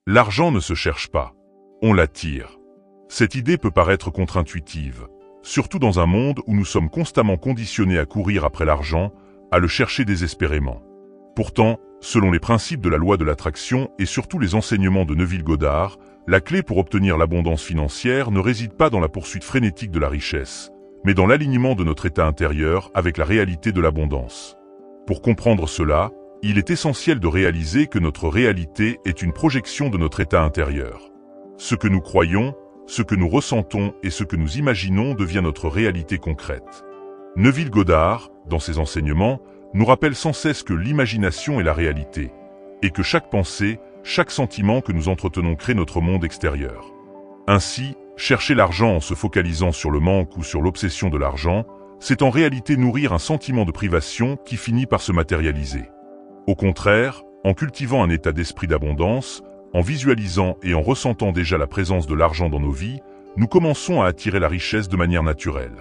L'argent ne se cherche pas. On l'attire. Cette idée peut paraître contre-intuitive, surtout dans un monde où nous sommes constamment conditionnés à courir après l'argent, à le chercher désespérément. Pourtant, selon les principes de la loi de l'attraction et surtout les enseignements de Neville Goddard, la clé pour obtenir l'abondance financière ne réside pas dans la poursuite frénétique de la richesse, mais dans l'alignement de notre état intérieur avec la réalité de l'abondance. Pour comprendre cela, il est essentiel de réaliser que notre réalité est une projection de notre état intérieur. Ce que nous croyons, ce que nous ressentons et ce que nous imaginons devient notre réalité concrète. Neville Goddard, dans ses enseignements, nous rappelle sans cesse que l'imagination est la réalité, et que chaque pensée, chaque sentiment que nous entretenons crée notre monde extérieur. Ainsi, chercher l'argent en se focalisant sur le manque ou sur l'obsession de l'argent, c'est en réalité nourrir un sentiment de privation qui finit par se matérialiser. Au contraire, en cultivant un état d'esprit d'abondance, en visualisant et en ressentant déjà la présence de l'argent dans nos vies, nous commençons à attirer la richesse de manière naturelle.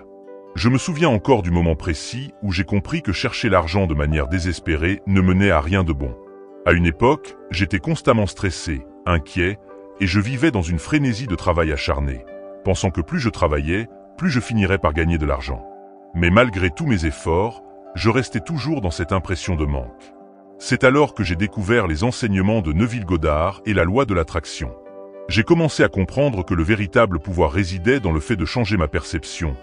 Je me souviens encore du moment précis où j'ai compris que chercher l'argent de manière désespérée ne menait à rien de bon. À une époque, j'étais constamment stressé, inquiet, et je vivais dans une frénésie de travail acharné, pensant que plus je travaillais, plus je finirais par gagner de l'argent. Mais malgré tous mes efforts, je restais toujours dans cette impression de manque. C'est alors que j'ai découvert les enseignements de Neville Goddard et la loi de l'attraction. J'ai commencé à comprendre que le véritable pouvoir résidait dans le fait de changer ma perception,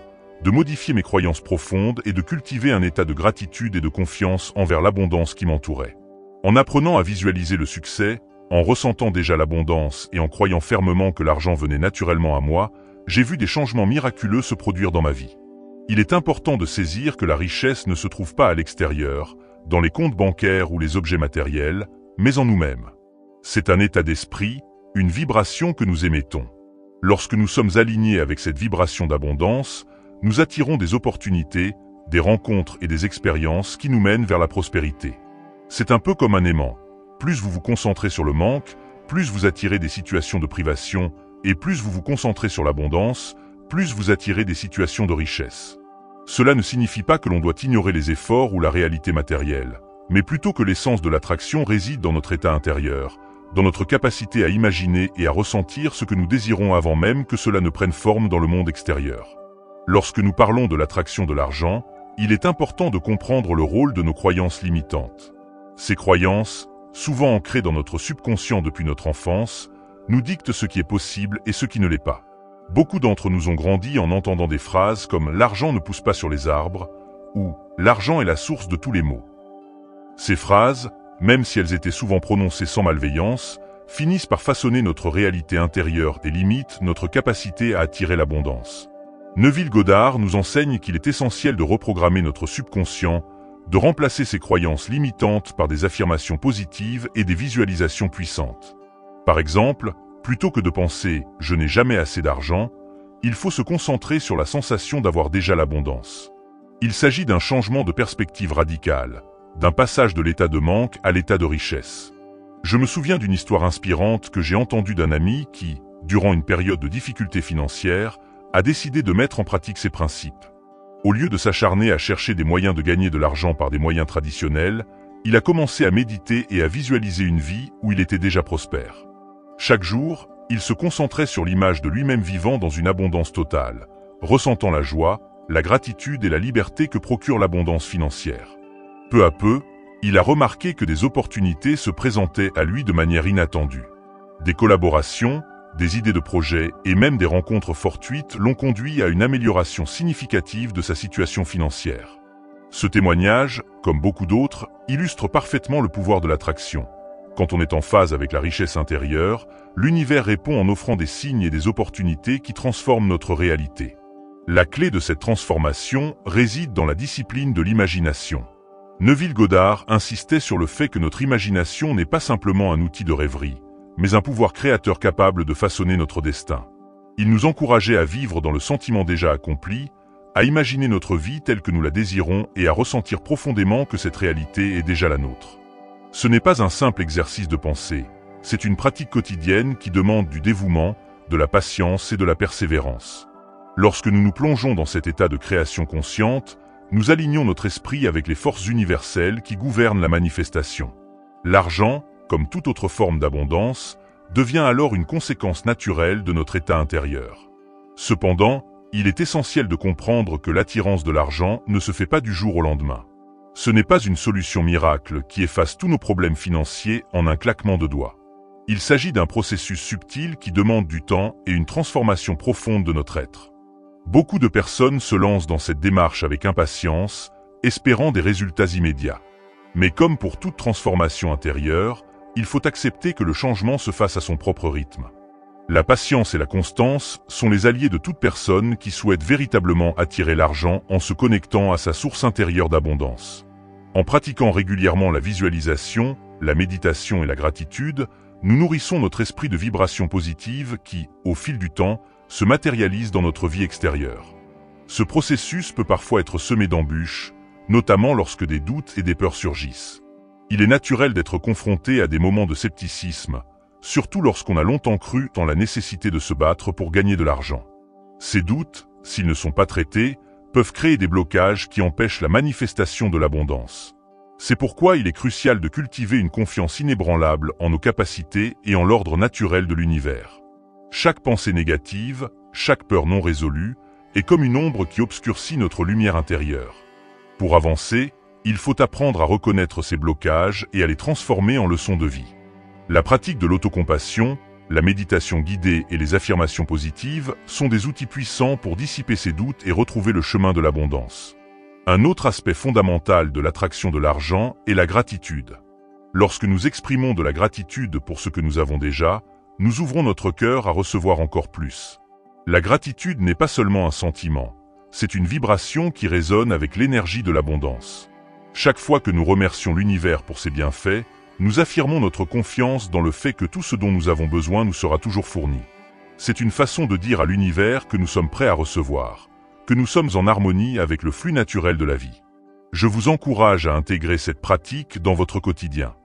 de modifier mes croyances profondes et de cultiver un état de gratitude et de confiance envers l'abondance qui m'entourait. En apprenant à visualiser le succès, en ressentant déjà l'abondance et en croyant fermement que l'argent venait naturellement à moi, j'ai vu des changements miraculeux se produire dans ma vie. Il est important de saisir que la richesse ne se trouve pas à l'extérieur, dans les comptes bancaires ou les objets matériels, mais en nous-mêmes. C'est un état d'esprit, une vibration que nous émettons. Lorsque nous sommes alignés avec cette vibration d'abondance, nous attirons des opportunités, des rencontres et des expériences qui nous mènent vers la prospérité. C'est un peu comme un aimant. Plus vous vous concentrez sur le manque, plus vous attirez des situations de privation, et plus vous vous concentrez sur l'abondance, plus vous attirez des situations de richesse. Cela ne signifie pas que l'on doit ignorer les efforts ou la réalité matérielle, mais plutôt que l'essence de l'attraction réside dans notre état intérieur, dans notre capacité à imaginer et à ressentir ce que nous désirons avant même que cela ne prenne forme dans le monde extérieur. Lorsque nous parlons de l'attraction de l'argent, il est important de comprendre le rôle de nos croyances limitantes. Ces croyances, souvent ancrées dans notre subconscient depuis notre enfance, nous dictent ce qui est possible et ce qui ne l'est pas. Beaucoup d'entre nous ont grandi en entendant des phrases comme « l'argent ne pousse pas sur les arbres » ou « l'argent est la source de tous les maux ». Ces phrases, même si elles étaient souvent prononcées sans malveillance, finissent par façonner notre réalité intérieure et limitent notre capacité à attirer l'abondance. Neville Goddard nous enseigne qu'il est essentiel de reprogrammer notre subconscient, de remplacer ces croyances limitantes par des affirmations positives et des visualisations puissantes. Par exemple, plutôt que de penser « je n'ai jamais assez d'argent », il faut se concentrer sur la sensation d'avoir déjà l'abondance. Il s'agit d'un changement de perspective radical, d'un passage de l'état de manque à l'état de richesse. Je me souviens d'une histoire inspirante que j'ai entendue d'un ami qui, durant une période de difficultés financières, a décidé de mettre en pratique ces principes. Au lieu de s'acharner à chercher des moyens de gagner de l'argent par des moyens traditionnels, il a commencé à méditer et à visualiser une vie où il était déjà prospère. Chaque jour, il se concentrait sur l'image de lui-même vivant dans une abondance totale, ressentant la joie, la gratitude et la liberté que procure l'abondance financière. Peu à peu, il a remarqué que des opportunités se présentaient à lui de manière inattendue. Des collaborations, des idées de projets et même des rencontres fortuites l'ont conduit à une amélioration significative de sa situation financière. Ce témoignage, comme beaucoup d'autres, illustre parfaitement le pouvoir de l'attraction. Quand on est en phase avec la richesse intérieure, l'univers répond en offrant des signes et des opportunités qui transforment notre réalité. La clé de cette transformation réside dans la discipline de l'imagination. Neville Goddard insistait sur le fait que notre imagination n'est pas simplement un outil de rêverie, mais un pouvoir créateur capable de façonner notre destin. Il nous encourageait à vivre dans le sentiment déjà accompli, à imaginer notre vie telle que nous la désirons et à ressentir profondément que cette réalité est déjà la nôtre. Ce n'est pas un simple exercice de pensée, c'est une pratique quotidienne qui demande du dévouement, de la patience et de la persévérance. Lorsque nous nous plongeons dans cet état de création consciente, nous alignons notre esprit avec les forces universelles qui gouvernent la manifestation. L'argent, comme toute autre forme d'abondance, devient alors une conséquence naturelle de notre état intérieur. Cependant, il est essentiel de comprendre que l'attirance de l'argent ne se fait pas du jour au lendemain. Ce n'est pas une solution miracle qui efface tous nos problèmes financiers en un claquement de doigts. Il s'agit d'un processus subtil qui demande du temps et une transformation profonde de notre être. Beaucoup de personnes se lancent dans cette démarche avec impatience, espérant des résultats immédiats. Mais comme pour toute transformation intérieure, il faut accepter que le changement se fasse à son propre rythme. La patience et la constance sont les alliés de toute personne qui souhaite véritablement attirer l'argent en se connectant à sa source intérieure d'abondance. En pratiquant régulièrement la visualisation, la méditation et la gratitude, nous nourrissons notre esprit de vibrations positives qui, au fil du temps, se matérialisent dans notre vie extérieure. Ce processus peut parfois être semé d'embûches, notamment lorsque des doutes et des peurs surgissent. Il est naturel d'être confronté à des moments de scepticisme, surtout lorsqu'on a longtemps cru en la nécessité de se battre pour gagner de l'argent. Ces doutes, s'ils ne sont pas traités, peuvent créer des blocages qui empêchent la manifestation de l'abondance. C'est pourquoi il est crucial de cultiver une confiance inébranlable en nos capacités et en l'ordre naturel de l'univers. Chaque pensée négative, chaque peur non résolue, est comme une ombre qui obscurcit notre lumière intérieure. Pour avancer, il faut apprendre à reconnaître ces blocages et à les transformer en leçons de vie. La pratique de l'autocompassion, la méditation guidée et les affirmations positives sont des outils puissants pour dissiper ces doutes et retrouver le chemin de l'abondance. Un autre aspect fondamental de l'attraction de l'argent est la gratitude. Lorsque nous exprimons de la gratitude pour ce que nous avons déjà, nous ouvrons notre cœur à recevoir encore plus. La gratitude n'est pas seulement un sentiment, c'est une vibration qui résonne avec l'énergie de l'abondance. Chaque fois que nous remercions l'univers pour ses bienfaits, nous affirmons notre confiance dans le fait que tout ce dont nous avons besoin nous sera toujours fourni. C'est une façon de dire à l'univers que nous sommes prêts à recevoir, que nous sommes en harmonie avec le flux naturel de la vie. Je vous encourage à intégrer cette pratique dans votre quotidien.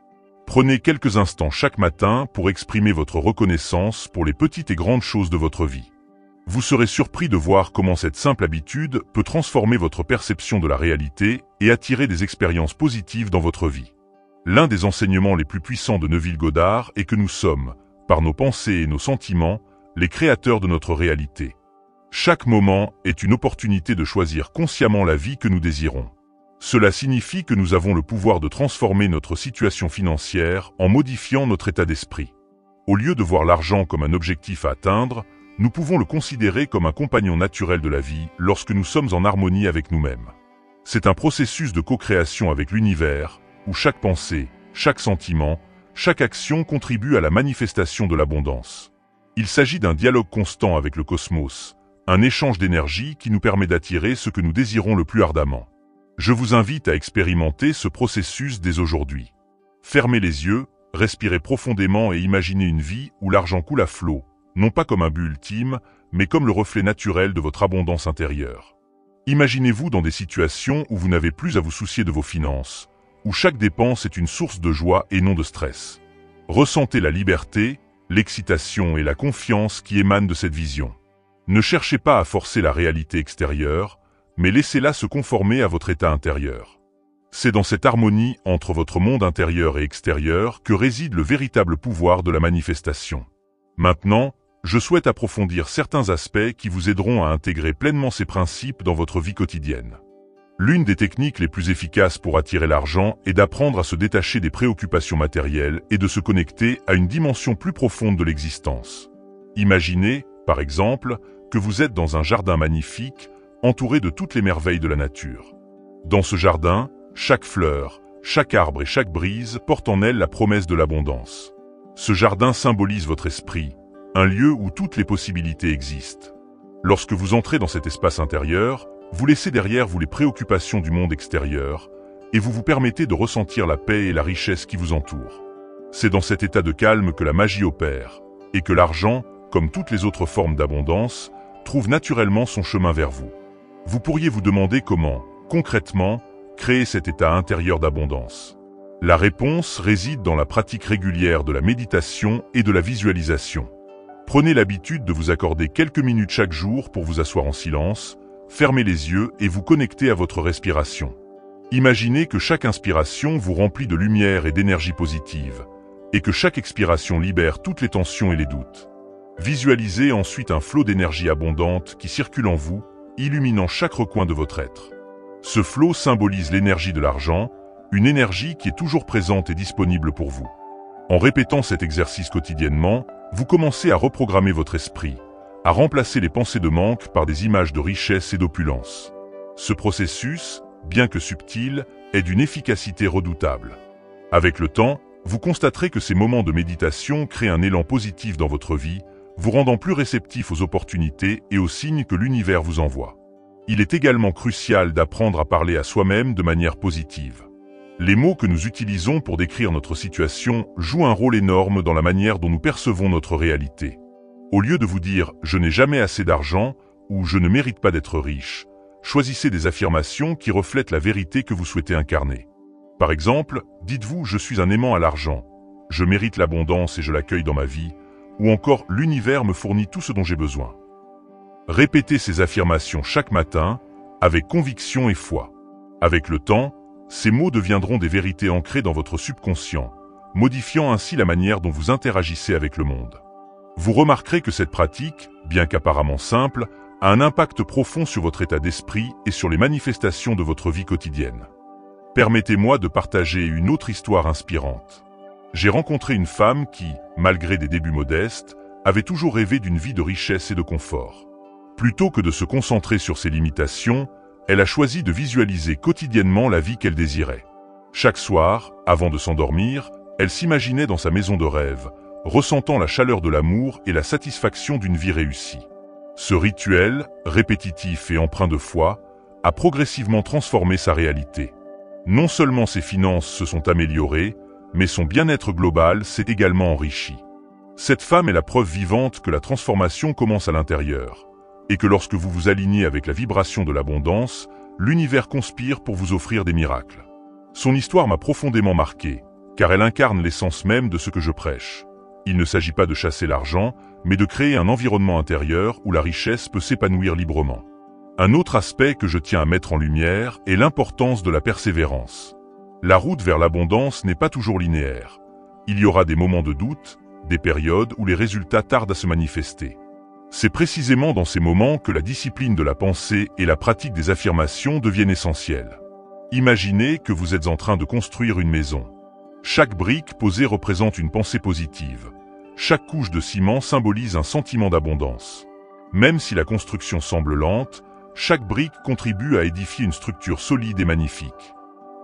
Prenez quelques instants chaque matin pour exprimer votre reconnaissance pour les petites et grandes choses de votre vie. Vous serez surpris de voir comment cette simple habitude peut transformer votre perception de la réalité et attirer des expériences positives dans votre vie. L'un des enseignements les plus puissants de Neville Goddard est que nous sommes, par nos pensées et nos sentiments, les créateurs de notre réalité. Chaque moment est une opportunité de choisir consciemment la vie que nous désirons. Cela signifie que nous avons le pouvoir de transformer notre situation financière en modifiant notre état d'esprit. Au lieu de voir l'argent comme un objectif à atteindre, nous pouvons le considérer comme un compagnon naturel de la vie lorsque nous sommes en harmonie avec nous-mêmes. C'est un processus de co-création avec l'univers, où chaque pensée, chaque sentiment, chaque action contribue à la manifestation de l'abondance. Il s'agit d'un dialogue constant avec le cosmos, un échange d'énergie qui nous permet d'attirer ce que nous désirons le plus ardemment. Je vous invite à expérimenter ce processus dès aujourd'hui. Fermez les yeux, respirez profondément et imaginez une vie où l'argent coule à flot, non pas comme un but ultime, mais comme le reflet naturel de votre abondance intérieure. Imaginez-vous dans des situations où vous n'avez plus à vous soucier de vos finances, où chaque dépense est une source de joie et non de stress. Ressentez la liberté, l'excitation et la confiance qui émanent de cette vision. Ne cherchez pas à forcer la réalité extérieure, mais laissez-la se conformer à votre état intérieur. C'est dans cette harmonie entre votre monde intérieur et extérieur que réside le véritable pouvoir de la manifestation. Maintenant, je souhaite approfondir certains aspects qui vous aideront à intégrer pleinement ces principes dans votre vie quotidienne. L'une des techniques les plus efficaces pour attirer l'argent est d'apprendre à se détacher des préoccupations matérielles et de se connecter à une dimension plus profonde de l'existence. Imaginez, par exemple, que vous êtes dans un jardin magnifique, entouré de toutes les merveilles de la nature. Dans ce jardin, chaque fleur, chaque arbre et chaque brise porte en elle la promesse de l'abondance. Ce jardin symbolise votre esprit, un lieu où toutes les possibilités existent. Lorsque vous entrez dans cet espace intérieur, vous laissez derrière vous les préoccupations du monde extérieur et vous vous permettez de ressentir la paix et la richesse qui vous entourent. C'est dans cet état de calme que la magie opère et que l'argent, comme toutes les autres formes d'abondance, trouve naturellement son chemin vers vous. Vous pourriez vous demander comment, concrètement, créer cet état intérieur d'abondance. La réponse réside dans la pratique régulière de la méditation et de la visualisation. Prenez l'habitude de vous accorder quelques minutes chaque jour pour vous asseoir en silence, fermer les yeux et vous connecter à votre respiration. Imaginez que chaque inspiration vous remplit de lumière et d'énergie positive, et que chaque expiration libère toutes les tensions et les doutes. Visualisez ensuite un flot d'énergie abondante qui circule en vous, illuminant chaque recoin de votre être. Ce flot symbolise l'énergie de l'argent, une énergie qui est toujours présente et disponible pour vous. En répétant cet exercice quotidiennement, vous commencez à reprogrammer votre esprit, à remplacer les pensées de manque par des images de richesse et d'opulence. Ce processus, bien que subtil, est d'une efficacité redoutable. Avec le temps, vous constaterez que ces moments de méditation créent un élan positif dans votre vie, vous rendant plus réceptif aux opportunités et aux signes que l'univers vous envoie. Il est également crucial d'apprendre à parler à soi-même de manière positive. Les mots que nous utilisons pour décrire notre situation jouent un rôle énorme dans la manière dont nous percevons notre réalité. Au lieu de vous dire « je n'ai jamais assez d'argent » ou « je ne mérite pas d'être riche », choisissez des affirmations qui reflètent la vérité que vous souhaitez incarner. Par exemple, dites-vous « je suis un aimant à l'argent »,« je mérite l'abondance et je l'accueille dans ma vie » ou encore « l'univers me fournit tout ce dont j'ai besoin ». Répétez ces affirmations chaque matin, avec conviction et foi. Avec le temps, ces mots deviendront des vérités ancrées dans votre subconscient, modifiant ainsi la manière dont vous interagissez avec le monde. Vous remarquerez que cette pratique, bien qu'apparemment simple, a un impact profond sur votre état d'esprit et sur les manifestations de votre vie quotidienne. Permettez-moi de partager une autre histoire inspirante. J'ai rencontré une femme qui, malgré des débuts modestes, avait toujours rêvé d'une vie de richesse et de confort. Plutôt que de se concentrer sur ses limitations, elle a choisi de visualiser quotidiennement la vie qu'elle désirait. Chaque soir, avant de s'endormir, elle s'imaginait dans sa maison de rêve, ressentant la chaleur de l'amour et la satisfaction d'une vie réussie. Ce rituel, répétitif et empreint de foi, a progressivement transformé sa réalité. Non seulement ses finances se sont améliorées, mais son bien-être global s'est également enrichi. Cette femme est la preuve vivante que la transformation commence à l'intérieur, et que lorsque vous vous alignez avec la vibration de l'abondance, l'univers conspire pour vous offrir des miracles. Son histoire m'a profondément marqué, car elle incarne l'essence même de ce que je prêche. Il ne s'agit pas de chasser l'argent, mais de créer un environnement intérieur où la richesse peut s'épanouir librement. Un autre aspect que je tiens à mettre en lumière est l'importance de la persévérance. La route vers l'abondance n'est pas toujours linéaire. Il y aura des moments de doute, des périodes où les résultats tardent à se manifester. C'est précisément dans ces moments que la discipline de la pensée et la pratique des affirmations deviennent essentielles. Imaginez que vous êtes en train de construire une maison. Chaque brique posée représente une pensée positive. Chaque couche de ciment symbolise un sentiment d'abondance. Même si la construction semble lente, chaque brique contribue à édifier une structure solide et magnifique.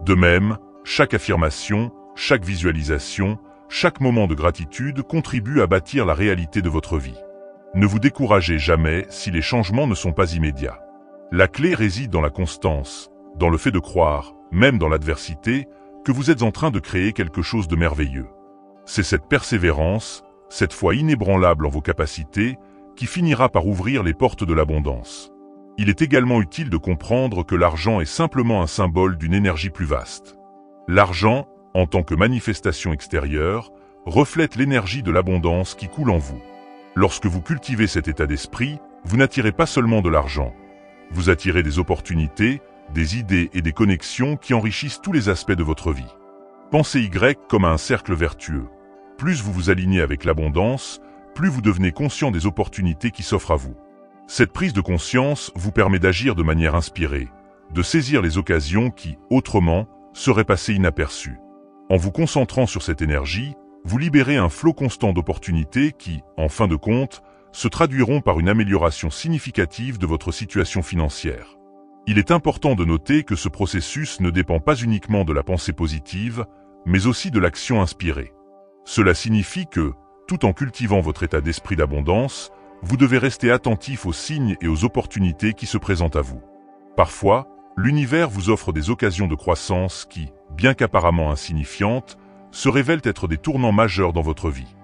De même, chaque affirmation, chaque visualisation, chaque moment de gratitude contribue à bâtir la réalité de votre vie. Ne vous découragez jamais si les changements ne sont pas immédiats. La clé réside dans la constance, dans le fait de croire, même dans l'adversité, que vous êtes en train de créer quelque chose de merveilleux. C'est cette persévérance, cette foi inébranlable en vos capacités, qui finira par ouvrir les portes de l'abondance. Il est également utile de comprendre que l'argent est simplement un symbole d'une énergie plus vaste. L'argent, en tant que manifestation extérieure, reflète l'énergie de l'abondance qui coule en vous. Lorsque vous cultivez cet état d'esprit, vous n'attirez pas seulement de l'argent. Vous attirez des opportunités, des idées et des connexions qui enrichissent tous les aspects de votre vie. Pensez Y comme à un cercle vertueux. Plus vous vous alignez avec l'abondance, plus vous devenez conscient des opportunités qui s'offrent à vous. Cette prise de conscience vous permet d'agir de manière inspirée, de saisir les occasions qui, autrement, seraient passées inaperçues. En vous concentrant sur cette énergie, vous libérez un flot constant d'opportunités qui, en fin de compte, se traduiront par une amélioration significative de votre situation financière. Il est important de noter que ce processus ne dépend pas uniquement de la pensée positive, mais aussi de l'action inspirée. Cela signifie que, tout en cultivant votre état d'esprit d'abondance, vous devez rester attentif aux signes et aux opportunités qui se présentent à vous. Parfois, l'univers vous offre des occasions de croissance qui, bien qu'apparemment insignifiantes, se révèlent être des tournants majeurs dans votre vie.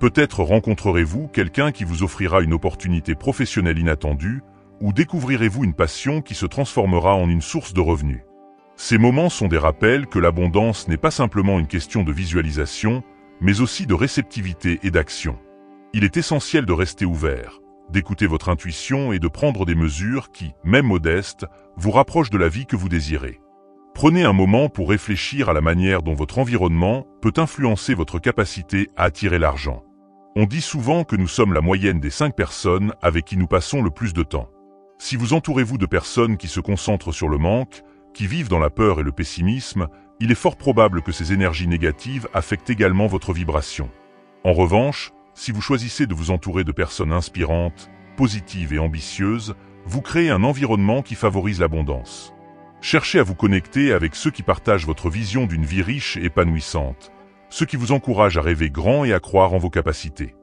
Peut-être rencontrerez-vous quelqu'un qui vous offrira une opportunité professionnelle inattendue, ou découvrirez-vous une passion qui se transformera en une source de revenus. Ces moments sont des rappels que l'abondance n'est pas simplement une question de visualisation, mais aussi de réceptivité et d'action. Il est essentiel de rester ouvert, d'écouter votre intuition et de prendre des mesures qui, même modestes, vous rapprochent de la vie que vous désirez. Prenez un moment pour réfléchir à la manière dont votre environnement peut influencer votre capacité à attirer l'argent. On dit souvent que nous sommes la moyenne des 5 personnes avec qui nous passons le plus de temps. Si vous entourez-vous de personnes qui se concentrent sur le manque, qui vivent dans la peur et le pessimisme, il est fort probable que ces énergies négatives affectent également votre vibration. En revanche, si vous choisissez de vous entourer de personnes inspirantes, positives et ambitieuses, vous créez un environnement qui favorise l'abondance. Cherchez à vous connecter avec ceux qui partagent votre vision d'une vie riche et épanouissante, ceux qui vous encouragent à rêver grand et à croire en vos capacités.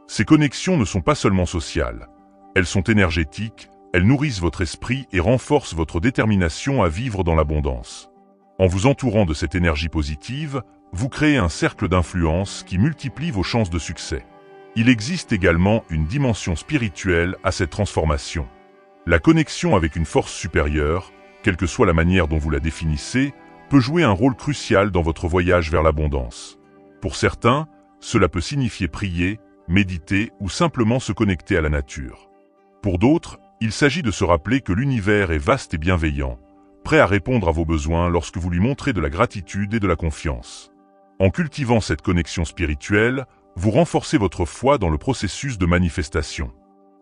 Ces connexions ne sont pas seulement sociales, elles sont énergétiques, elles nourrissent votre esprit et renforcent votre détermination à vivre dans l'abondance. En vous entourant de cette énergie positive, vous créez un cercle d'influence qui multiplie vos chances de succès. Il existe également une dimension spirituelle à cette transformation. La connexion avec une force supérieure, quelle que soit la manière dont vous la définissez, peut jouer un rôle crucial dans votre voyage vers l'abondance. Pour certains, cela peut signifier prier, méditer ou simplement se connecter à la nature. Pour d'autres, il s'agit de se rappeler que l'univers est vaste et bienveillant, prêt à répondre à vos besoins lorsque vous lui montrez de la gratitude et de la confiance. En cultivant cette connexion spirituelle, vous renforcez votre foi dans le processus de manifestation.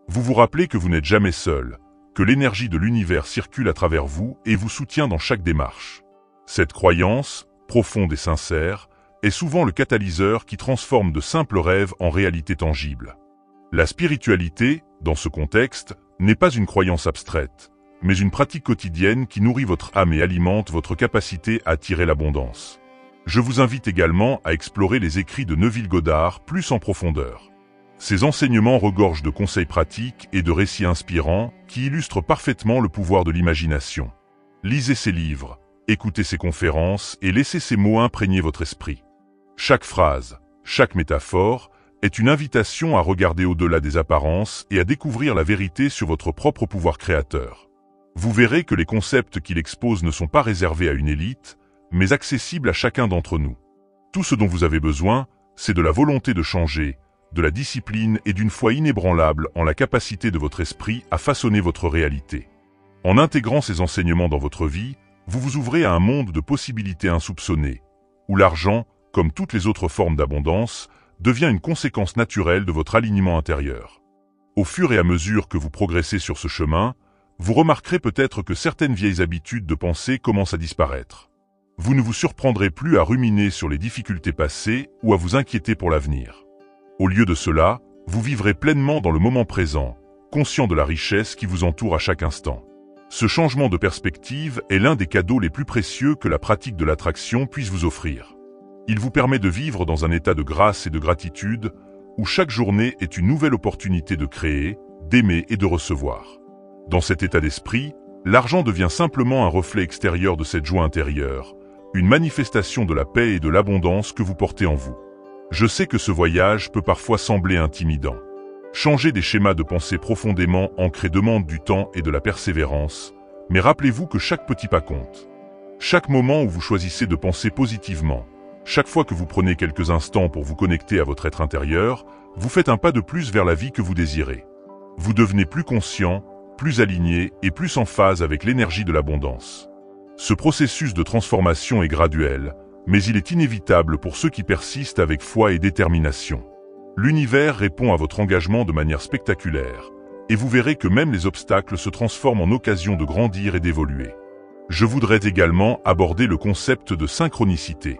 Vous vous rappelez que vous n'êtes jamais seul, que l'énergie de l'univers circule à travers vous et vous soutient dans chaque démarche. Cette croyance, profonde et sincère, est souvent le catalyseur qui transforme de simples rêves en réalité tangible. La spiritualité, dans ce contexte, n'est pas une croyance abstraite, mais une pratique quotidienne qui nourrit votre âme et alimente votre capacité à attirer l'abondance. Je vous invite également à explorer les écrits de Neville Goddard plus en profondeur. Ces enseignements regorgent de conseils pratiques et de récits inspirants qui illustrent parfaitement le pouvoir de l'imagination. Lisez ces livres, écoutez ces conférences et laissez ces mots imprégner votre esprit. Chaque phrase, chaque métaphore est une invitation à regarder au-delà des apparences et à découvrir la vérité sur votre propre pouvoir créateur. Vous verrez que les concepts qu'il expose ne sont pas réservés à une élite, mais accessibles à chacun d'entre nous. Tout ce dont vous avez besoin, c'est de la volonté de changer, de la discipline et d'une foi inébranlable en la capacité de votre esprit à façonner votre réalité. En intégrant ces enseignements dans votre vie, vous vous ouvrez à un monde de possibilités insoupçonnées, où l'argent, comme toutes les autres formes d'abondance, devient une conséquence naturelle de votre alignement intérieur. Au fur et à mesure que vous progressez sur ce chemin, vous remarquerez peut-être que certaines vieilles habitudes de pensée commencent à disparaître. Vous ne vous surprendrez plus à ruminer sur les difficultés passées ou à vous inquiéter pour l'avenir. Au lieu de cela, vous vivrez pleinement dans le moment présent, conscient de la richesse qui vous entoure à chaque instant. Ce changement de perspective est l'un des cadeaux les plus précieux que la pratique de l'attraction puisse vous offrir. Il vous permet de vivre dans un état de grâce et de gratitude, où chaque journée est une nouvelle opportunité de créer, d'aimer et de recevoir. Dans cet état d'esprit, l'argent devient simplement un reflet extérieur de cette joie intérieure, une manifestation de la paix et de l'abondance que vous portez en vous. Je sais que ce voyage peut parfois sembler intimidant. Changer des schémas de pensée profondément ancrés demande du temps et de la persévérance, mais rappelez-vous que chaque petit pas compte. Chaque moment où vous choisissez de penser positivement, chaque fois que vous prenez quelques instants pour vous connecter à votre être intérieur, vous faites un pas de plus vers la vie que vous désirez. Vous devenez plus conscient, plus aligné et plus en phase avec l'énergie de l'abondance. Ce processus de transformation est graduel, mais il est inévitable pour ceux qui persistent avec foi et détermination. L'univers répond à votre engagement de manière spectaculaire, et vous verrez que même les obstacles se transforment en occasion de grandir et d'évoluer. Je voudrais également aborder le concept de synchronicité.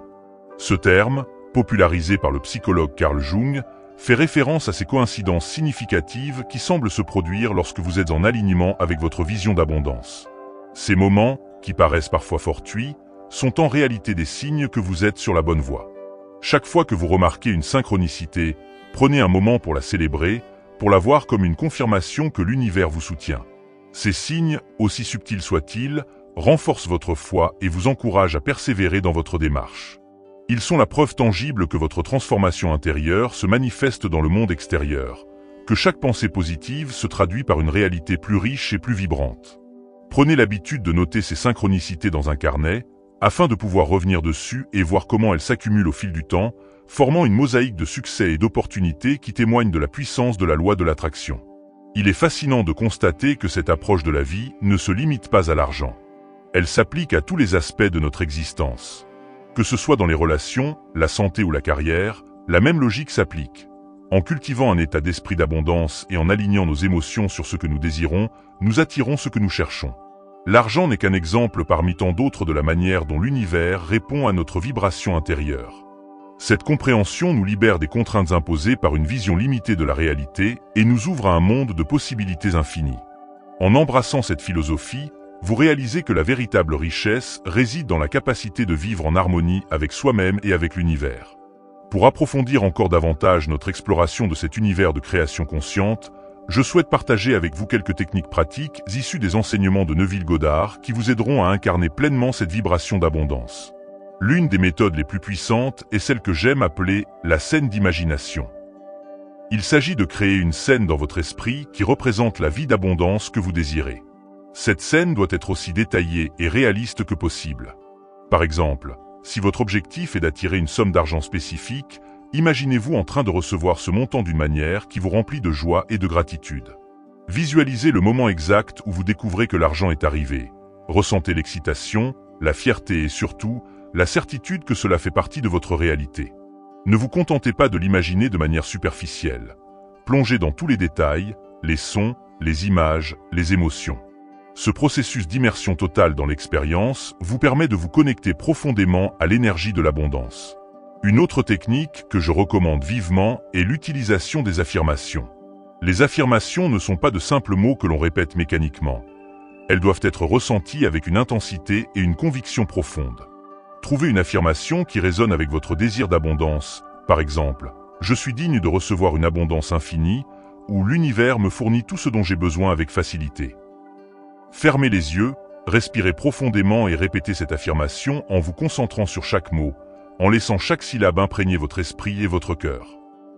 Ce terme, popularisé par le psychologue Carl Jung, fait référence à ces coïncidences significatives qui semblent se produire lorsque vous êtes en alignement avec votre vision d'abondance. Ces moments, qui paraissent parfois fortuits, sont en réalité des signes que vous êtes sur la bonne voie. Chaque fois que vous remarquez une synchronicité, prenez un moment pour la célébrer, pour la voir comme une confirmation que l'univers vous soutient. Ces signes, aussi subtils soient-ils, renforcent votre foi et vous encouragent à persévérer dans votre démarche. Ils sont la preuve tangible que votre transformation intérieure se manifeste dans le monde extérieur, que chaque pensée positive se traduit par une réalité plus riche et plus vibrante. Prenez l'habitude de noter ces synchronicités dans un carnet, afin de pouvoir revenir dessus et voir comment elles s'accumulent au fil du temps, formant une mosaïque de succès et d'opportunités qui témoignent de la puissance de la loi de l'attraction. Il est fascinant de constater que cette approche de la vie ne se limite pas à l'argent. Elle s'applique à tous les aspects de notre existence. Que ce soit dans les relations, la santé ou la carrière, la même logique s'applique. En cultivant un état d'esprit d'abondance et en alignant nos émotions sur ce que nous désirons, nous attirons ce que nous cherchons. L'argent n'est qu'un exemple parmi tant d'autres de la manière dont l'univers répond à notre vibration intérieure. Cette compréhension nous libère des contraintes imposées par une vision limitée de la réalité et nous ouvre à un monde de possibilités infinies. En embrassant cette philosophie, vous réalisez que la véritable richesse réside dans la capacité de vivre en harmonie avec soi-même et avec l'univers. Pour approfondir encore davantage notre exploration de cet univers de création consciente, je souhaite partager avec vous quelques techniques pratiques issues des enseignements de Neville Goddard qui vous aideront à incarner pleinement cette vibration d'abondance. L'une des méthodes les plus puissantes est celle que j'aime appeler la scène d'imagination. Il s'agit de créer une scène dans votre esprit qui représente la vie d'abondance que vous désirez. Cette scène doit être aussi détaillée et réaliste que possible. Par exemple, si votre objectif est d'attirer une somme d'argent spécifique, imaginez-vous en train de recevoir ce montant d'une manière qui vous remplit de joie et de gratitude. Visualisez le moment exact où vous découvrez que l'argent est arrivé. Ressentez l'excitation, la fierté et surtout, la certitude que cela fait partie de votre réalité. Ne vous contentez pas de l'imaginer de manière superficielle. Plongez dans tous les détails, les sons, les images, les émotions. Ce processus d'immersion totale dans l'expérience vous permet de vous connecter profondément à l'énergie de l'abondance. Une autre technique que je recommande vivement est l'utilisation des affirmations. Les affirmations ne sont pas de simples mots que l'on répète mécaniquement. Elles doivent être ressenties avec une intensité et une conviction profonde. Trouvez une affirmation qui résonne avec votre désir d'abondance. Par exemple, « Je suis digne de recevoir une abondance infinie » ou « L'univers me fournit tout ce dont j'ai besoin avec facilité ». Fermez les yeux, respirez profondément et répétez cette affirmation en vous concentrant sur chaque mot, en laissant chaque syllabe imprégner votre esprit et votre cœur.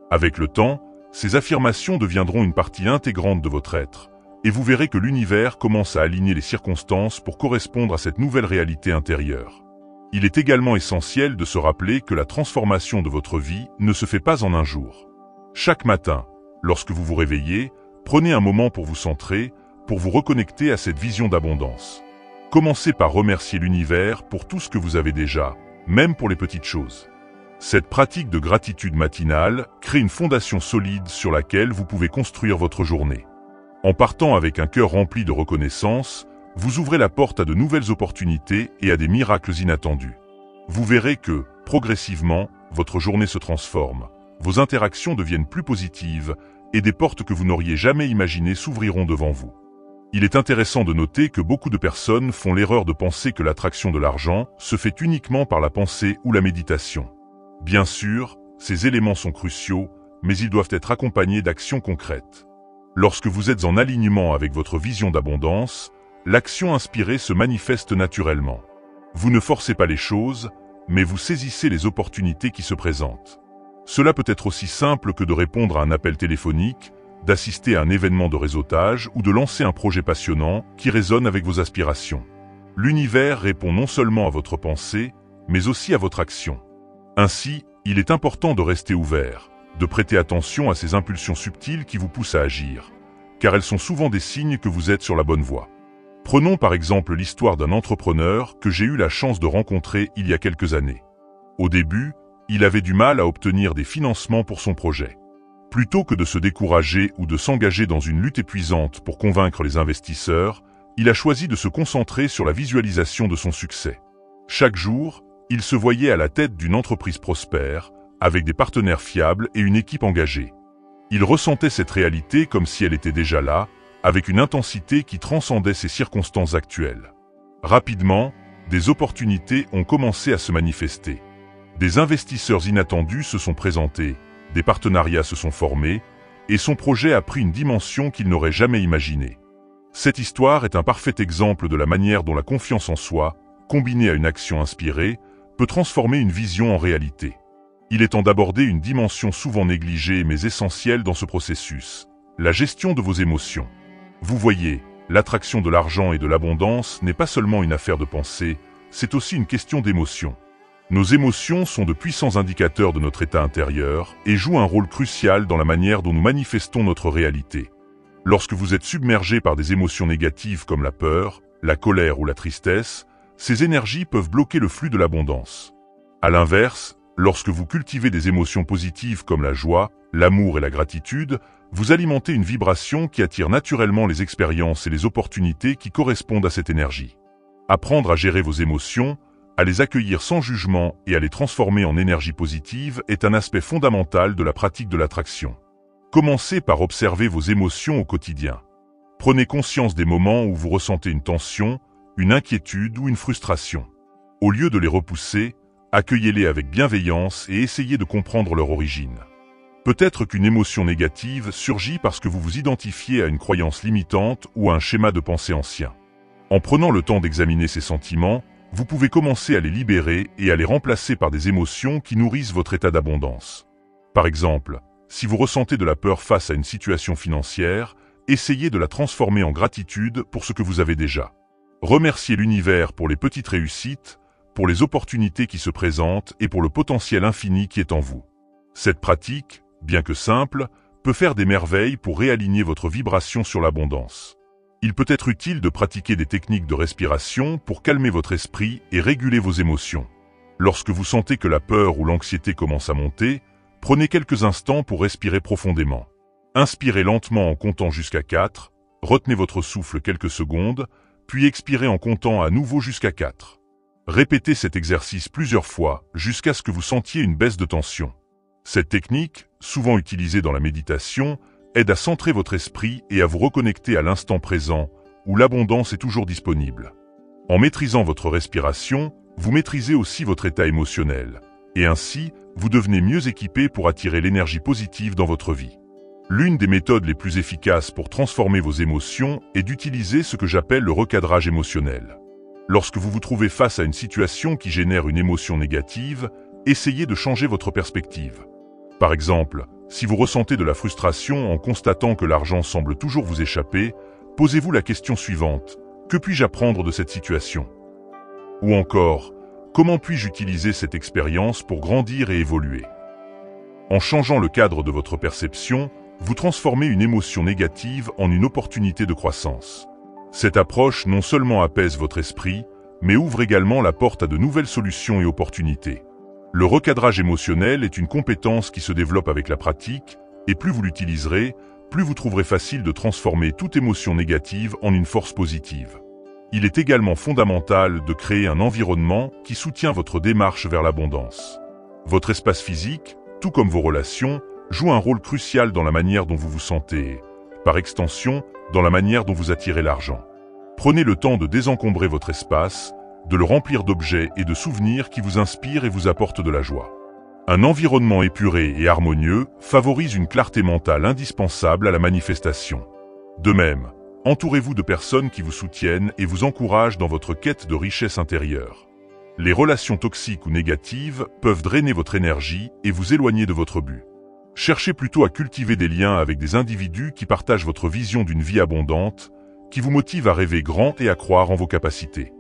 Avec le temps, ces affirmations deviendront une partie intégrante de votre être, et vous verrez que l'univers commence à aligner les circonstances pour correspondre à cette nouvelle réalité intérieure. Il est également essentiel de se rappeler que la transformation de votre vie ne se fait pas en un jour. Chaque matin, lorsque vous vous réveillez, prenez un moment pour vous centrer, pour vous reconnecter à cette vision d'abondance. Commencez par remercier l'univers pour tout ce que vous avez déjà, même pour les petites choses. Cette pratique de gratitude matinale crée une fondation solide sur laquelle vous pouvez construire votre journée. En partant avec un cœur rempli de reconnaissance, vous ouvrez la porte à de nouvelles opportunités et à des miracles inattendus. Vous verrez que, progressivement, votre journée se transforme, vos interactions deviennent plus positives et des portes que vous n'auriez jamais imaginées s'ouvriront devant vous. Il est intéressant de noter que beaucoup de personnes font l'erreur de penser que l'attraction de l'argent se fait uniquement par la pensée ou la méditation. Bien sûr, ces éléments sont cruciaux, mais ils doivent être accompagnés d'actions concrètes. Lorsque vous êtes en alignement avec votre vision d'abondance, l'action inspirée se manifeste naturellement. Vous ne forcez pas les choses, mais vous saisissez les opportunités qui se présentent. Cela peut être aussi simple que de répondre à un appel téléphonique, d'assister à un événement de réseautage ou de lancer un projet passionnant qui résonne avec vos aspirations. L'univers répond non seulement à votre pensée, mais aussi à votre action. Ainsi, il est important de rester ouvert, de prêter attention à ces impulsions subtiles qui vous poussent à agir, car elles sont souvent des signes que vous êtes sur la bonne voie. Prenons par exemple l'histoire d'un entrepreneur que j'ai eu la chance de rencontrer il y a quelques années. Au début, il avait du mal à obtenir des financements pour son projet. Plutôt que de se décourager ou de s'engager dans une lutte épuisante pour convaincre les investisseurs, il a choisi de se concentrer sur la visualisation de son succès. Chaque jour, il se voyait à la tête d'une entreprise prospère, avec des partenaires fiables et une équipe engagée. Il ressentait cette réalité comme si elle était déjà là, avec une intensité qui transcendait ses circonstances actuelles. Rapidement, des opportunités ont commencé à se manifester. Des investisseurs inattendus se sont présentés, des partenariats se sont formés, et son projet a pris une dimension qu'il n'aurait jamais imaginée. Cette histoire est un parfait exemple de la manière dont la confiance en soi, combinée à une action inspirée, peut transformer une vision en réalité. Il est temps d'aborder une dimension souvent négligée mais essentielle dans ce processus, la gestion de vos émotions. Vous voyez, l'attraction de l'argent et de l'abondance n'est pas seulement une affaire de pensée, c'est aussi une question d'émotion. Nos émotions sont de puissants indicateurs de notre état intérieur et jouent un rôle crucial dans la manière dont nous manifestons notre réalité. Lorsque vous êtes submergé par des émotions négatives comme la peur, la colère ou la tristesse, ces énergies peuvent bloquer le flux de l'abondance. À l'inverse, lorsque vous cultivez des émotions positives comme la joie, l'amour et la gratitude, vous alimentez une vibration qui attire naturellement les expériences et les opportunités qui correspondent à cette énergie. Apprendre à gérer vos émotions, à les accueillir sans jugement et à les transformer en énergie positive est un aspect fondamental de la pratique de l'attraction. Commencez par observer vos émotions au quotidien. Prenez conscience des moments où vous ressentez une tension, une inquiétude ou une frustration. Au lieu de les repousser, accueillez-les avec bienveillance et essayez de comprendre leur origine. Peut-être qu'une émotion négative surgit parce que vous vous identifiez à une croyance limitante ou à un schéma de pensée ancien. En prenant le temps d'examiner ces sentiments, vous pouvez commencer à les libérer et à les remplacer par des émotions qui nourrissent votre état d'abondance. Par exemple, si vous ressentez de la peur face à une situation financière, essayez de la transformer en gratitude pour ce que vous avez déjà. Remerciez l'univers pour les petites réussites, pour les opportunités qui se présentent et pour le potentiel infini qui est en vous. Cette pratique, bien que simple, peut faire des merveilles pour réaligner votre vibration sur l'abondance. Il peut être utile de pratiquer des techniques de respiration pour calmer votre esprit et réguler vos émotions. Lorsque vous sentez que la peur ou l'anxiété commence à monter, prenez quelques instants pour respirer profondément. Inspirez lentement en comptant jusqu'à 4, retenez votre souffle quelques secondes, puis expirez en comptant à nouveau jusqu'à 4. Répétez cet exercice plusieurs fois jusqu'à ce que vous sentiez une baisse de tension. Cette technique, souvent utilisée dans la méditation, aide à centrer votre esprit et à vous reconnecter à l'instant présent, où l'abondance est toujours disponible. En maîtrisant votre respiration, vous maîtrisez aussi votre état émotionnel, et ainsi, vous devenez mieux équipé pour attirer l'énergie positive dans votre vie. L'une des méthodes les plus efficaces pour transformer vos émotions est d'utiliser ce que j'appelle le recadrage émotionnel. Lorsque vous vous trouvez face à une situation qui génère une émotion négative, essayez de changer votre perspective. Par exemple, si vous ressentez de la frustration en constatant que l'argent semble toujours vous échapper, posez-vous la question suivante: que puis-je apprendre de cette situation? Ou encore, comment puis-je utiliser cette expérience pour grandir et évoluer? En changeant le cadre de votre perception, vous transformez une émotion négative en une opportunité de croissance. Cette approche non seulement apaise votre esprit, mais ouvre également la porte à de nouvelles solutions et opportunités. Le recadrage émotionnel est une compétence qui se développe avec la pratique, et plus vous l'utiliserez, plus vous trouverez facile de transformer toute émotion négative en une force positive. Il est également fondamental de créer un environnement qui soutient votre démarche vers l'abondance. Votre espace physique, tout comme vos relations, joue un rôle crucial dans la manière dont vous vous sentez et, par extension, dans la manière dont vous attirez l'argent. Prenez le temps de désencombrer votre espace, de le remplir d'objets et de souvenirs qui vous inspirent et vous apportent de la joie. Un environnement épuré et harmonieux favorise une clarté mentale indispensable à la manifestation. De même, entourez-vous de personnes qui vous soutiennent et vous encouragent dans votre quête de richesse intérieure. Les relations toxiques ou négatives peuvent drainer votre énergie et vous éloigner de votre but. Cherchez plutôt à cultiver des liens avec des individus qui partagent votre vision d'une vie abondante, qui vous motivent à rêver grand et à croire en vos capacités.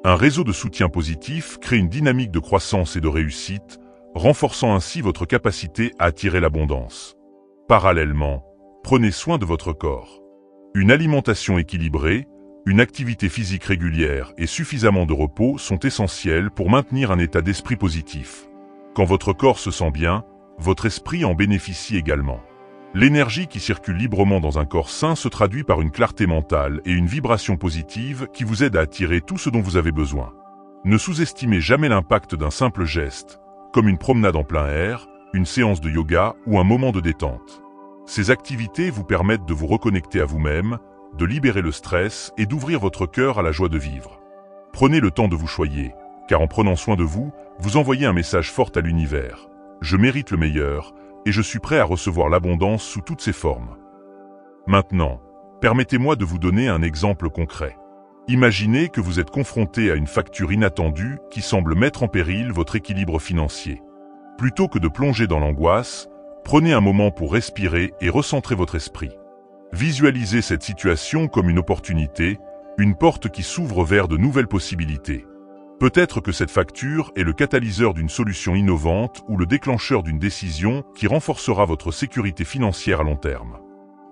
Un réseau de soutien positif crée une dynamique de croissance et de réussite, renforçant ainsi votre capacité à attirer l'abondance. Parallèlement, prenez soin de votre corps. Une alimentation équilibrée, une activité physique régulière et suffisamment de repos sont essentiels pour maintenir un état d'esprit positif. Quand votre corps se sent bien, votre esprit en bénéficie également. L'énergie qui circule librement dans un corps sain se traduit par une clarté mentale et une vibration positive qui vous aide à attirer tout ce dont vous avez besoin. Ne sous-estimez jamais l'impact d'un simple geste, comme une promenade en plein air, une séance de yoga ou un moment de détente. Ces activités vous permettent de vous reconnecter à vous-même, de libérer le stress et d'ouvrir votre cœur à la joie de vivre. Prenez le temps de vous choyer, car en prenant soin de vous, vous envoyez un message fort à l'univers. Je mérite le meilleur, et je suis prêt à recevoir l'abondance sous toutes ses formes. Maintenant, permettez-moi de vous donner un exemple concret. Imaginez que vous êtes confronté à une facture inattendue qui semble mettre en péril votre équilibre financier. Plutôt que de plonger dans l'angoisse, prenez un moment pour respirer et recentrer votre esprit. Visualisez cette situation comme une opportunité, une porte qui s'ouvre vers de nouvelles possibilités. Peut-être que cette facture est le catalyseur d'une solution innovante ou le déclencheur d'une décision qui renforcera votre sécurité financière à long terme.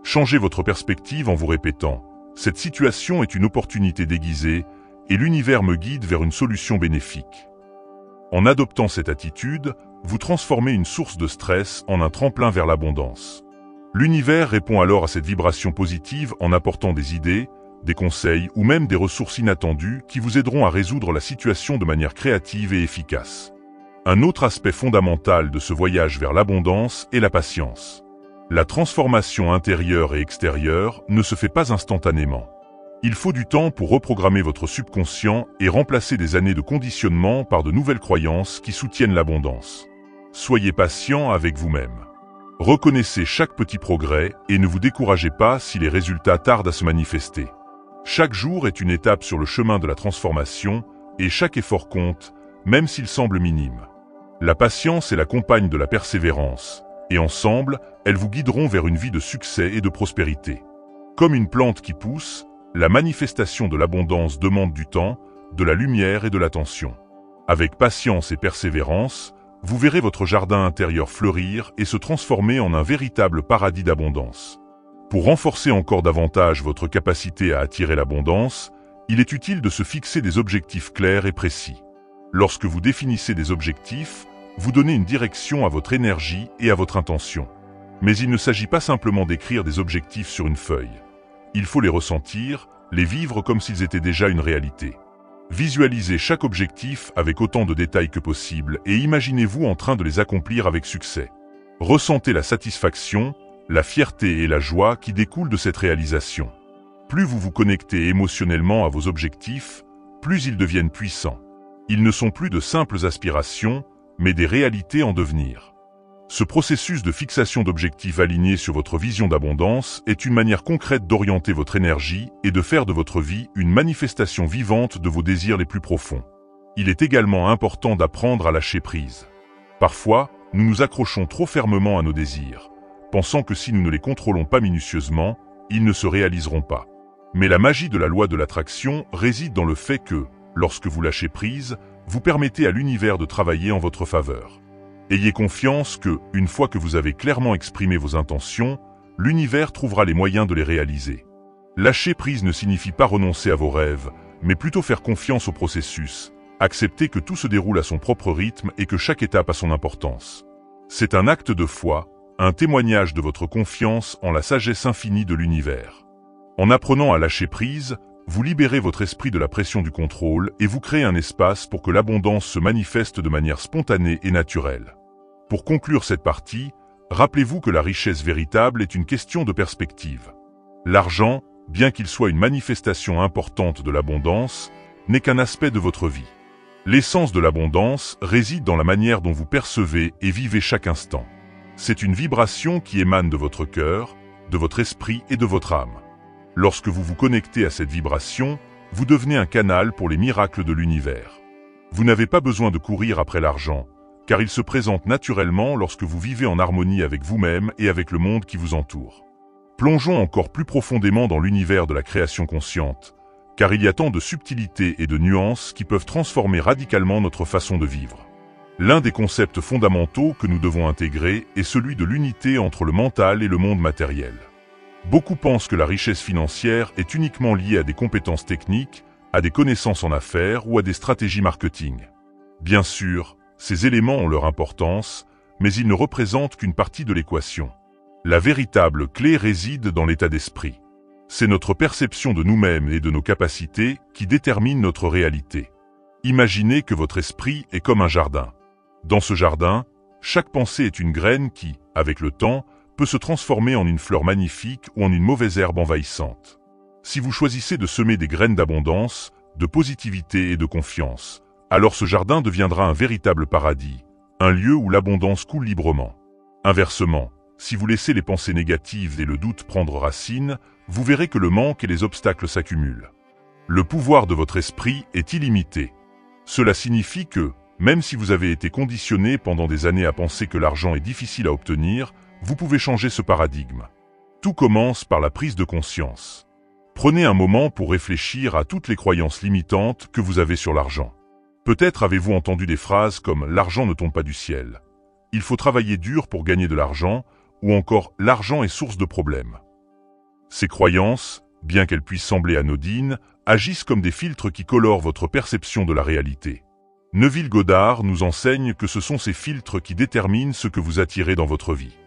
Changez votre perspective en vous répétant « Cette situation est une opportunité déguisée et l'univers me guide vers une solution bénéfique. En adoptant cette attitude, vous transformez une source de stress en un tremplin vers l'abondance. L'univers répond alors à cette vibration positive en apportant des idées, des conseils ou même des ressources inattendues qui vous aideront à résoudre la situation de manière créative et efficace. Un autre aspect fondamental de ce voyage vers l'abondance est la patience. La transformation intérieure et extérieure ne se fait pas instantanément. Il faut du temps pour reprogrammer votre subconscient et remplacer des années de conditionnement par de nouvelles croyances qui soutiennent l'abondance. Soyez patient avec vous-même. Reconnaissez chaque petit progrès et ne vous découragez pas si les résultats tardent à se manifester. Chaque jour est une étape sur le chemin de la transformation et chaque effort compte, même s'il semble minime. La patience est la compagne de la persévérance, et ensemble, elles vous guideront vers une vie de succès et de prospérité. Comme une plante qui pousse, la manifestation de l'abondance demande du temps, de la lumière et de l'attention. Avec patience et persévérance, vous verrez votre jardin intérieur fleurir et se transformer en un véritable paradis d'abondance. Pour renforcer encore davantage votre capacité à attirer l'abondance, il est utile de se fixer des objectifs clairs et précis. Lorsque vous définissez des objectifs, vous donnez une direction à votre énergie et à votre intention. Mais il ne s'agit pas simplement d'écrire des objectifs sur une feuille. Il faut les ressentir, les vivre comme s'ils étaient déjà une réalité. Visualisez chaque objectif avec autant de détails que possible et imaginez-vous en train de les accomplir avec succès. Ressentez la satisfaction, la fierté et la joie qui découlent de cette réalisation. Plus vous vous connectez émotionnellement à vos objectifs, plus ils deviennent puissants. Ils ne sont plus de simples aspirations, mais des réalités en devenir. Ce processus de fixation d'objectifs alignés sur votre vision d'abondance est une manière concrète d'orienter votre énergie et de faire de votre vie une manifestation vivante de vos désirs les plus profonds. Il est également important d'apprendre à lâcher prise. Parfois, nous nous accrochons trop fermement à nos désirs, pensant que si nous ne les contrôlons pas minutieusement, ils ne se réaliseront pas. Mais la magie de la loi de l'attraction réside dans le fait que, lorsque vous lâchez prise, vous permettez à l'univers de travailler en votre faveur. Ayez confiance que, une fois que vous avez clairement exprimé vos intentions, l'univers trouvera les moyens de les réaliser. Lâcher prise ne signifie pas renoncer à vos rêves, mais plutôt faire confiance au processus, accepter que tout se déroule à son propre rythme et que chaque étape a son importance. C'est un acte de foi, un témoignage de votre confiance en la sagesse infinie de l'univers. En apprenant à lâcher prise, vous libérez votre esprit de la pression du contrôle et vous créez un espace pour que l'abondance se manifeste de manière spontanée et naturelle. Pour conclure cette partie, rappelez-vous que la richesse véritable est une question de perspective. L'argent, bien qu'il soit une manifestation importante de l'abondance, n'est qu'un aspect de votre vie. L'essence de l'abondance réside dans la manière dont vous percevez et vivez chaque instant. C'est une vibration qui émane de votre cœur, de votre esprit et de votre âme. Lorsque vous vous connectez à cette vibration, vous devenez un canal pour les miracles de l'univers. Vous n'avez pas besoin de courir après l'argent, car il se présente naturellement lorsque vous vivez en harmonie avec vous-même et avec le monde qui vous entoure. Plongeons encore plus profondément dans l'univers de la création consciente, car il y a tant de subtilités et de nuances qui peuvent transformer radicalement notre façon de vivre. L'un des concepts fondamentaux que nous devons intégrer est celui de l'unité entre le mental et le monde matériel. Beaucoup pensent que la richesse financière est uniquement liée à des compétences techniques, à des connaissances en affaires ou à des stratégies marketing. Bien sûr, ces éléments ont leur importance, mais ils ne représentent qu'une partie de l'équation. La véritable clé réside dans l'état d'esprit. C'est notre perception de nous-mêmes et de nos capacités qui détermine notre réalité. Imaginez que votre esprit est comme un jardin. Dans ce jardin, chaque pensée est une graine qui, avec le temps, peut se transformer en une fleur magnifique ou en une mauvaise herbe envahissante. Si vous choisissez de semer des graines d'abondance, de positivité et de confiance, alors ce jardin deviendra un véritable paradis, un lieu où l'abondance coule librement. Inversement, si vous laissez les pensées négatives et le doute prendre racine, vous verrez que le manque et les obstacles s'accumulent. Le pouvoir de votre esprit est illimité. Cela signifie que, même si vous avez été conditionné pendant des années à penser que l'argent est difficile à obtenir, vous pouvez changer ce paradigme. Tout commence par la prise de conscience. Prenez un moment pour réfléchir à toutes les croyances limitantes que vous avez sur l'argent. Peut-être avez-vous entendu des phrases comme « l'argent ne tombe pas du ciel »,« il faut travailler dur pour gagner de l'argent » ou encore « l'argent est source de problèmes ». Ces croyances, bien qu'elles puissent sembler anodines, agissent comme des filtres qui colorent votre perception de la réalité. Neville Goddard nous enseigne que ce sont ces filtres qui déterminent ce que vous attirez dans votre vie.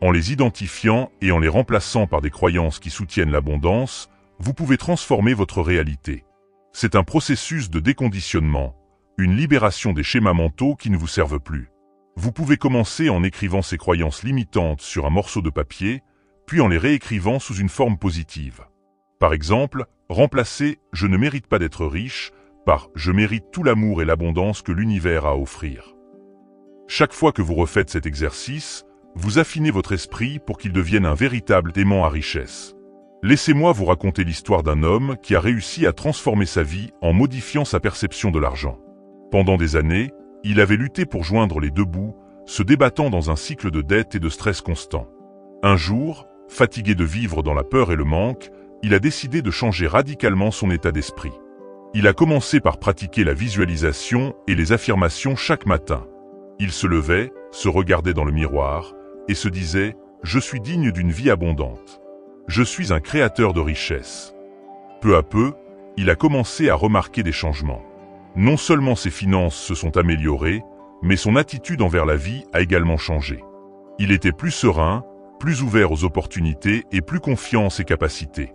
En les identifiant et en les remplaçant par des croyances qui soutiennent l'abondance, vous pouvez transformer votre réalité. C'est un processus de déconditionnement, une libération des schémas mentaux qui ne vous servent plus. Vous pouvez commencer en écrivant ces croyances limitantes sur un morceau de papier, puis en les réécrivant sous une forme positive. Par exemple, remplacez « je ne mérite pas d'être riche » par « je mérite tout l'amour et l'abondance que l'univers a à offrir ». Chaque fois que vous refaites cet exercice, vous affinez votre esprit pour qu'il devienne un véritable aimant à richesse. Laissez-moi vous raconter l'histoire d'un homme qui a réussi à transformer sa vie en modifiant sa perception de l'argent. Pendant des années, il avait lutté pour joindre les deux bouts, se débattant dans un cycle de dettes et de stress constant. Un jour, fatigué de vivre dans la peur et le manque, il a décidé de changer radicalement son état d'esprit. Il a commencé par pratiquer la visualisation et les affirmations chaque matin. Il se levait, se regardait dans le miroir et se disait « Je suis digne d'une vie abondante. Je suis un créateur de richesse. » Peu à peu, il a commencé à remarquer des changements. Non seulement ses finances se sont améliorées, mais son attitude envers la vie a également changé. Il était plus serein, plus ouvert aux opportunités et plus confiant en ses capacités.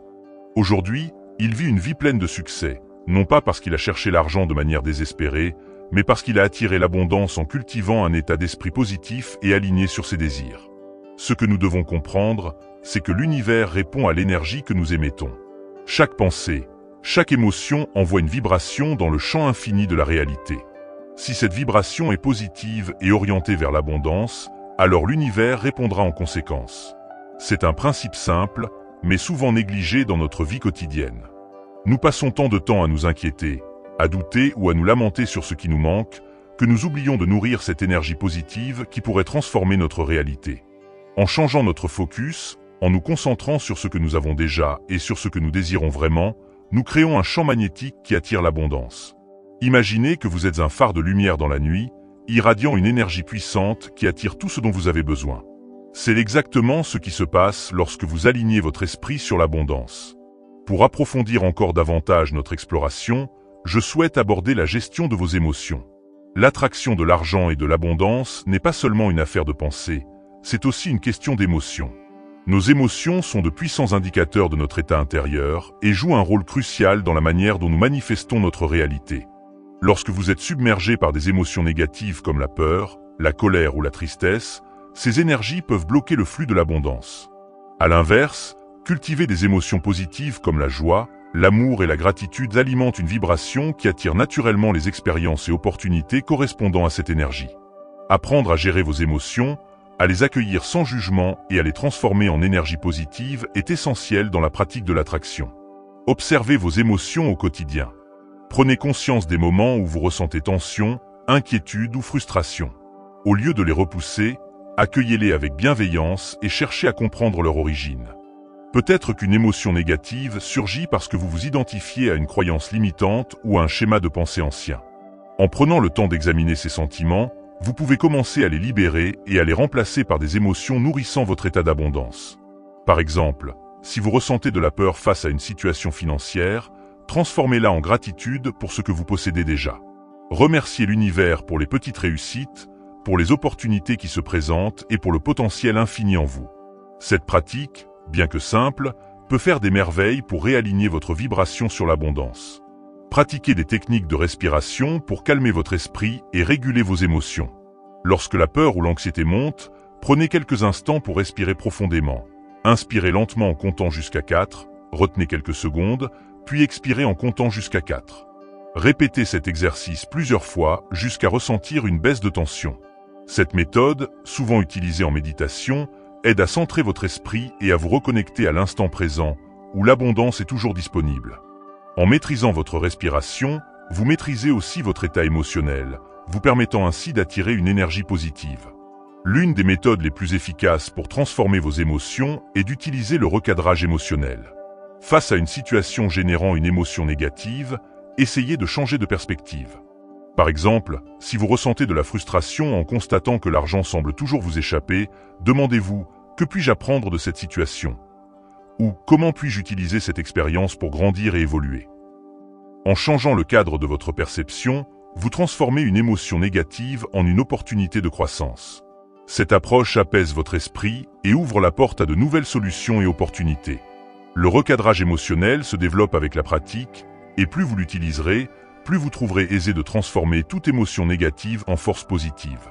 Aujourd'hui, il vit une vie pleine de succès, non pas parce qu'il a cherché l'argent de manière désespérée, mais parce qu'il a attiré l'abondance en cultivant un état d'esprit positif et aligné sur ses désirs. Ce que nous devons comprendre, c'est que l'univers répond à l'énergie que nous émettons. Chaque pensée, chaque émotion envoie une vibration dans le champ infini de la réalité. Si cette vibration est positive et orientée vers l'abondance, alors l'univers répondra en conséquence. C'est un principe simple, mais souvent négligé dans notre vie quotidienne. Nous passons tant de temps à nous inquiéter, à douter ou à nous lamenter sur ce qui nous manque, que nous oublions de nourrir cette énergie positive qui pourrait transformer notre réalité. En changeant notre focus, en nous concentrant sur ce que nous avons déjà et sur ce que nous désirons vraiment, nous créons un champ magnétique qui attire l'abondance. Imaginez que vous êtes un phare de lumière dans la nuit, irradiant une énergie puissante qui attire tout ce dont vous avez besoin. C'est exactement ce qui se passe lorsque vous alignez votre esprit sur l'abondance. Pour approfondir encore davantage notre exploration, je souhaite aborder la gestion de vos émotions. L'attraction de l'argent et de l'abondance n'est pas seulement une affaire de pensée, c'est aussi une question d'émotion. Nos émotions sont de puissants indicateurs de notre état intérieur et jouent un rôle crucial dans la manière dont nous manifestons notre réalité. Lorsque vous êtes submergé par des émotions négatives comme la peur, la colère ou la tristesse, ces énergies peuvent bloquer le flux de l'abondance. À l'inverse, cultiver des émotions positives comme la joie, l'amour et la gratitude alimentent une vibration qui attire naturellement les expériences et opportunités correspondant à cette énergie. Apprendre à gérer vos émotions, à les accueillir sans jugement et à les transformer en énergie positive est essentiel dans la pratique de l'attraction. Observez vos émotions au quotidien. Prenez conscience des moments où vous ressentez tension, inquiétude ou frustration. Au lieu de les repousser, accueillez-les avec bienveillance et cherchez à comprendre leur origine. Peut-être qu'une émotion négative surgit parce que vous vous identifiez à une croyance limitante ou à un schéma de pensée ancien. En prenant le temps d'examiner ces sentiments, vous pouvez commencer à les libérer et à les remplacer par des émotions nourrissant votre état d'abondance. Par exemple, si vous ressentez de la peur face à une situation financière, transformez-la en gratitude pour ce que vous possédez déjà. Remerciez l'univers pour les petites réussites, pour les opportunités qui se présentent et pour le potentiel infini en vous. Cette pratique, bien que simple, peut faire des merveilles pour réaligner votre vibration sur l'abondance. Pratiquez des techniques de respiration pour calmer votre esprit et réguler vos émotions. Lorsque la peur ou l'anxiété monte, prenez quelques instants pour respirer profondément. Inspirez lentement en comptant jusqu'à 4, retenez quelques secondes, puis expirez en comptant jusqu'à 4. Répétez cet exercice plusieurs fois jusqu'à ressentir une baisse de tension. Cette méthode, souvent utilisée en méditation, aide à centrer votre esprit et à vous reconnecter à l'instant présent, où l'abondance est toujours disponible. En maîtrisant votre respiration, vous maîtrisez aussi votre état émotionnel, vous permettant ainsi d'attirer une énergie positive. L'une des méthodes les plus efficaces pour transformer vos émotions est d'utiliser le recadrage émotionnel. Face à une situation générant une émotion négative, essayez de changer de perspective. Par exemple, si vous ressentez de la frustration en constatant que l'argent semble toujours vous échapper, demandez-vous « Que puis-je apprendre de cette situation ?» Ou comment puis-je utiliser cette expérience pour grandir et évoluer? En changeant le cadre de votre perception, vous transformez une émotion négative en une opportunité de croissance. Cette approche apaise votre esprit et ouvre la porte à de nouvelles solutions et opportunités. Le recadrage émotionnel se développe avec la pratique, et plus vous l'utiliserez, plus vous trouverez aisé de transformer toute émotion négative en force positive.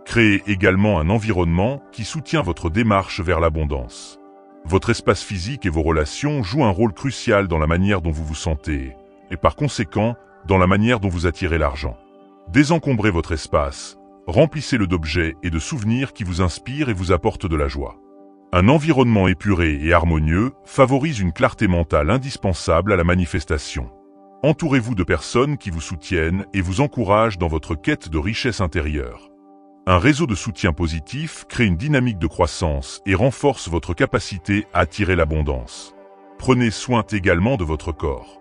Créez également un environnement qui soutient votre démarche vers l'abondance. Votre espace physique et vos relations jouent un rôle crucial dans la manière dont vous vous sentez, et par conséquent, dans la manière dont vous attirez l'argent. Désencombrez votre espace, remplissez-le d'objets et de souvenirs qui vous inspirent et vous apportent de la joie. Un environnement épuré et harmonieux favorise une clarté mentale indispensable à la manifestation. Entourez-vous de personnes qui vous soutiennent et vous encouragent dans votre quête de richesse intérieure. Un réseau de soutien positif crée une dynamique de croissance et renforce votre capacité à attirer l'abondance. Prenez soin également de votre corps.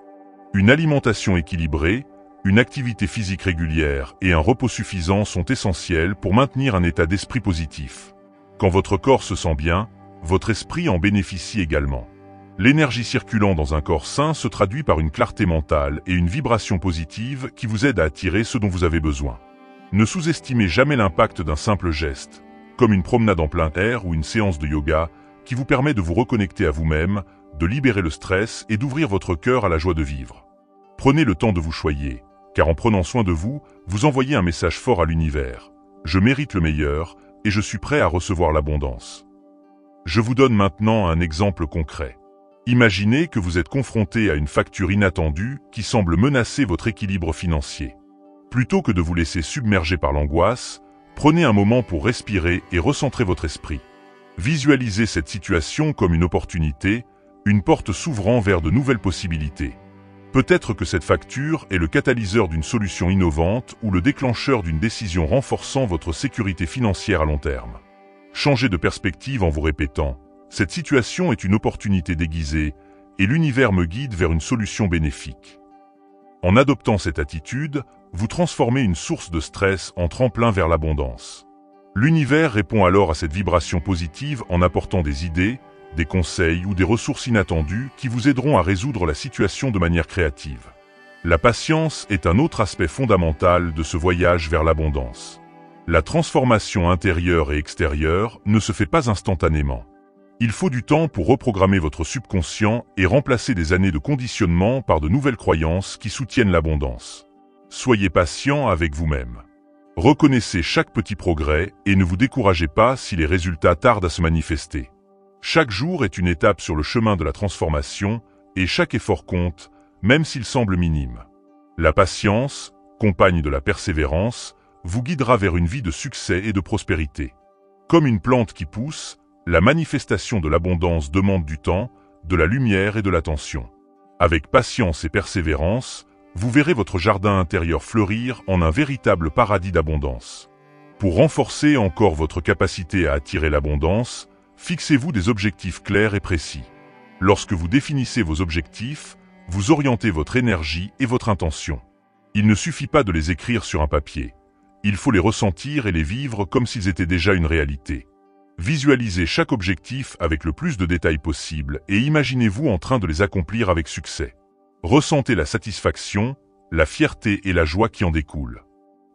Une alimentation équilibrée, une activité physique régulière et un repos suffisant sont essentiels pour maintenir un état d'esprit positif. Quand votre corps se sent bien, votre esprit en bénéficie également. L'énergie circulant dans un corps sain se traduit par une clarté mentale et une vibration positive qui vous aide à attirer ce dont vous avez besoin. Ne sous-estimez jamais l'impact d'un simple geste, comme une promenade en plein air ou une séance de yoga, qui vous permet de vous reconnecter à vous-même, de libérer le stress et d'ouvrir votre cœur à la joie de vivre. Prenez le temps de vous choyer, car en prenant soin de vous, vous envoyez un message fort à l'univers. Je mérite le meilleur et je suis prêt à recevoir l'abondance. Je vous donne maintenant un exemple concret. Imaginez que vous êtes confronté à une facture inattendue qui semble menacer votre équilibre financier. Plutôt que de vous laisser submerger par l'angoisse, prenez un moment pour respirer et recentrer votre esprit. Visualisez cette situation comme une opportunité, une porte s'ouvrant vers de nouvelles possibilités. Peut-être que cette facture est le catalyseur d'une solution innovante ou le déclencheur d'une décision renforçant votre sécurité financière à long terme. Changez de perspective en vous répétant « Cette situation est une opportunité déguisée et l'univers me guide vers une solution bénéfique ». En adoptant cette attitude, vous transformez une source de stress en tremplin vers l'abondance. L'univers répond alors à cette vibration positive en apportant des idées, des conseils ou des ressources inattendues qui vous aideront à résoudre la situation de manière créative. La patience est un autre aspect fondamental de ce voyage vers l'abondance. La transformation intérieure et extérieure ne se fait pas instantanément. Il faut du temps pour reprogrammer votre subconscient et remplacer des années de conditionnement par de nouvelles croyances qui soutiennent l'abondance. Soyez patient avec vous-même. Reconnaissez chaque petit progrès et ne vous découragez pas si les résultats tardent à se manifester. Chaque jour est une étape sur le chemin de la transformation et chaque effort compte, même s'il semble minime. La patience, compagne de la persévérance, vous guidera vers une vie de succès et de prospérité. Comme une plante qui pousse, la manifestation de l'abondance demande du temps, de la lumière et de l'attention. Avec patience et persévérance, vous verrez votre jardin intérieur fleurir en un véritable paradis d'abondance. Pour renforcer encore votre capacité à attirer l'abondance, fixez-vous des objectifs clairs et précis. Lorsque vous définissez vos objectifs, vous orientez votre énergie et votre intention. Il ne suffit pas de les écrire sur un papier. Il faut les ressentir et les vivre comme s'ils étaient déjà une réalité. Visualisez chaque objectif avec le plus de détails possible et imaginez-vous en train de les accomplir avec succès. Ressentez la satisfaction, la fierté et la joie qui en découlent.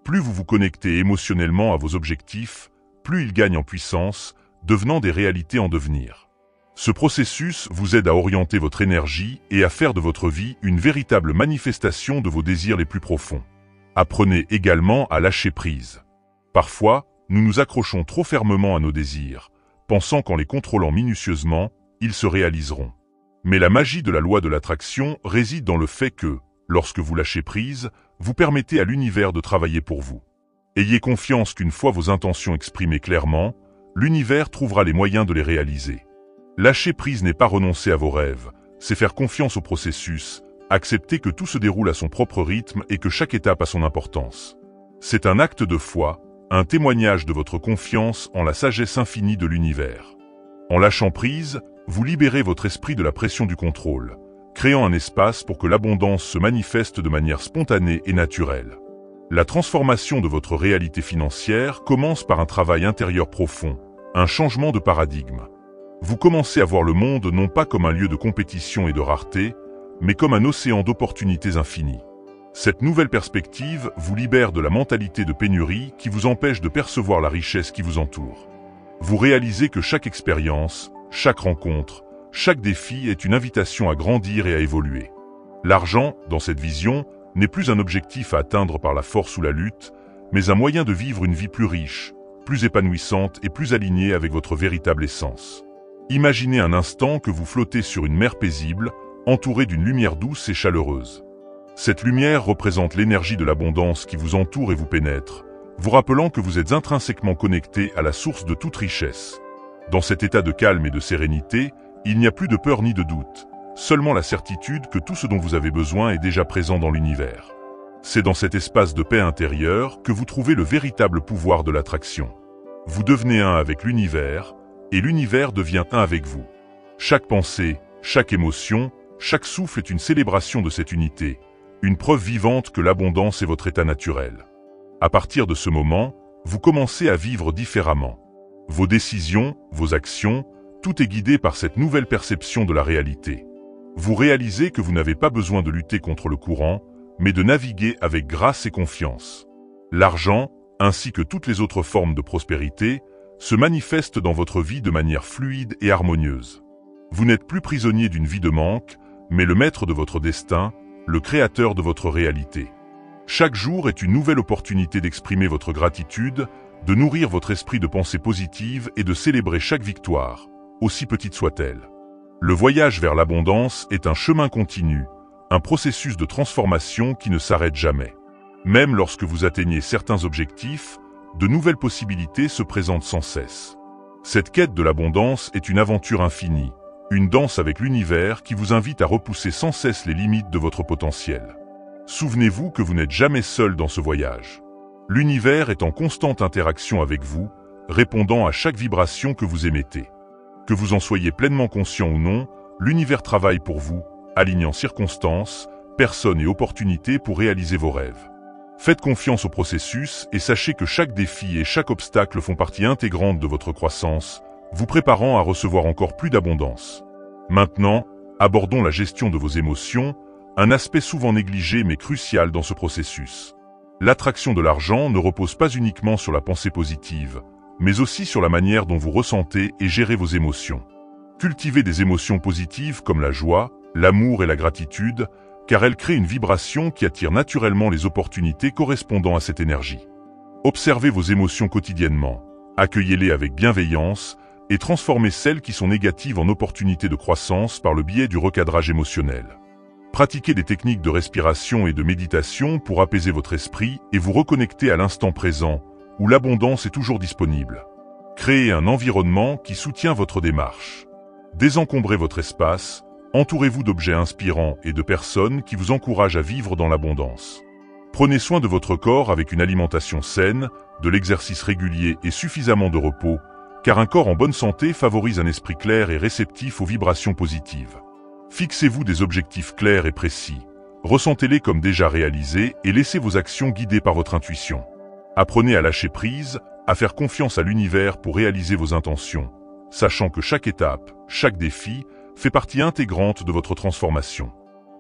Plus vous vous connectez émotionnellement à vos objectifs, plus ils gagnent en puissance, devenant des réalités en devenir. Ce processus vous aide à orienter votre énergie et à faire de votre vie une véritable manifestation de vos désirs les plus profonds. Apprenez également à lâcher prise. Parfois, nous nous accrochons trop fermement à nos désirs, pensant qu'en les contrôlant minutieusement, ils se réaliseront. Mais la magie de la loi de l'attraction réside dans le fait que, lorsque vous lâchez prise, vous permettez à l'univers de travailler pour vous. Ayez confiance qu'une fois vos intentions exprimées clairement, l'univers trouvera les moyens de les réaliser. Lâcher prise n'est pas renoncer à vos rêves, c'est faire confiance au processus, accepter que tout se déroule à son propre rythme et que chaque étape a son importance. C'est un acte de foi, un témoignage de votre confiance en la sagesse infinie de l'univers. En lâchant prise, vous libérez votre esprit de la pression du contrôle, créant un espace pour que l'abondance se manifeste de manière spontanée et naturelle. La transformation de votre réalité financière commence par un travail intérieur profond, un changement de paradigme. Vous commencez à voir le monde non pas comme un lieu de compétition et de rareté, mais comme un océan d'opportunités infinies. Cette nouvelle perspective vous libère de la mentalité de pénurie qui vous empêche de percevoir la richesse qui vous entoure. Vous réalisez que chaque expérience, chaque rencontre, chaque défi est une invitation à grandir et à évoluer. L'argent, dans cette vision, n'est plus un objectif à atteindre par la force ou la lutte, mais un moyen de vivre une vie plus riche, plus épanouissante et plus alignée avec votre véritable essence. Imaginez un instant que vous flottez sur une mer paisible, entourée d'une lumière douce et chaleureuse. Cette lumière représente l'énergie de l'abondance qui vous entoure et vous pénètre, vous rappelant que vous êtes intrinsèquement connecté à la source de toute richesse. Dans cet état de calme et de sérénité, il n'y a plus de peur ni de doute, seulement la certitude que tout ce dont vous avez besoin est déjà présent dans l'univers. C'est dans cet espace de paix intérieure que vous trouvez le véritable pouvoir de l'attraction. Vous devenez un avec l'univers, et l'univers devient un avec vous. Chaque pensée, chaque émotion, chaque souffle est une célébration de cette unité, une preuve vivante que l'abondance est votre état naturel. À partir de ce moment, vous commencez à vivre différemment. Vos décisions, vos actions, tout est guidé par cette nouvelle perception de la réalité. Vous réalisez que vous n'avez pas besoin de lutter contre le courant, mais de naviguer avec grâce et confiance. L'argent, ainsi que toutes les autres formes de prospérité, se manifestent dans votre vie de manière fluide et harmonieuse. Vous n'êtes plus prisonnier d'une vie de manque, mais le maître de votre destin, le créateur de votre réalité. Chaque jour est une nouvelle opportunité d'exprimer votre gratitude, de nourrir votre esprit de pensée positive et de célébrer chaque victoire, aussi petite soit-elle. Le voyage vers l'abondance est un chemin continu, un processus de transformation qui ne s'arrête jamais. Même lorsque vous atteignez certains objectifs, de nouvelles possibilités se présentent sans cesse. Cette quête de l'abondance est une aventure infinie, une danse avec l'univers qui vous invite à repousser sans cesse les limites de votre potentiel. Souvenez-vous que vous n'êtes jamais seul dans ce voyage. L'univers est en constante interaction avec vous, répondant à chaque vibration que vous émettez. Que vous en soyez pleinement conscient ou non, l'univers travaille pour vous, alignant circonstances, personnes et opportunités pour réaliser vos rêves. Faites confiance au processus et sachez que chaque défi et chaque obstacle font partie intégrante de votre croissance, vous préparant à recevoir encore plus d'abondance. Maintenant, abordons la gestion de vos émotions, un aspect souvent négligé mais crucial dans ce processus. L'attraction de l'argent ne repose pas uniquement sur la pensée positive, mais aussi sur la manière dont vous ressentez et gérez vos émotions. Cultivez des émotions positives comme la joie, l'amour et la gratitude, car elles créent une vibration qui attire naturellement les opportunités correspondant à cette énergie. Observez vos émotions quotidiennement, accueillez-les avec bienveillance et transformez celles qui sont négatives en opportunités de croissance par le biais du recadrage émotionnel. Pratiquez des techniques de respiration et de méditation pour apaiser votre esprit et vous reconnecter à l'instant présent, où l'abondance est toujours disponible. Créez un environnement qui soutient votre démarche. Désencombrez votre espace, entourez-vous d'objets inspirants et de personnes qui vous encouragent à vivre dans l'abondance. Prenez soin de votre corps avec une alimentation saine, de l'exercice régulier et suffisamment de repos, car un corps en bonne santé favorise un esprit clair et réceptif aux vibrations positives. Fixez-vous des objectifs clairs et précis, ressentez-les comme déjà réalisés et laissez vos actions guidées par votre intuition. Apprenez à lâcher prise, à faire confiance à l'univers pour réaliser vos intentions, sachant que chaque étape, chaque défi, fait partie intégrante de votre transformation.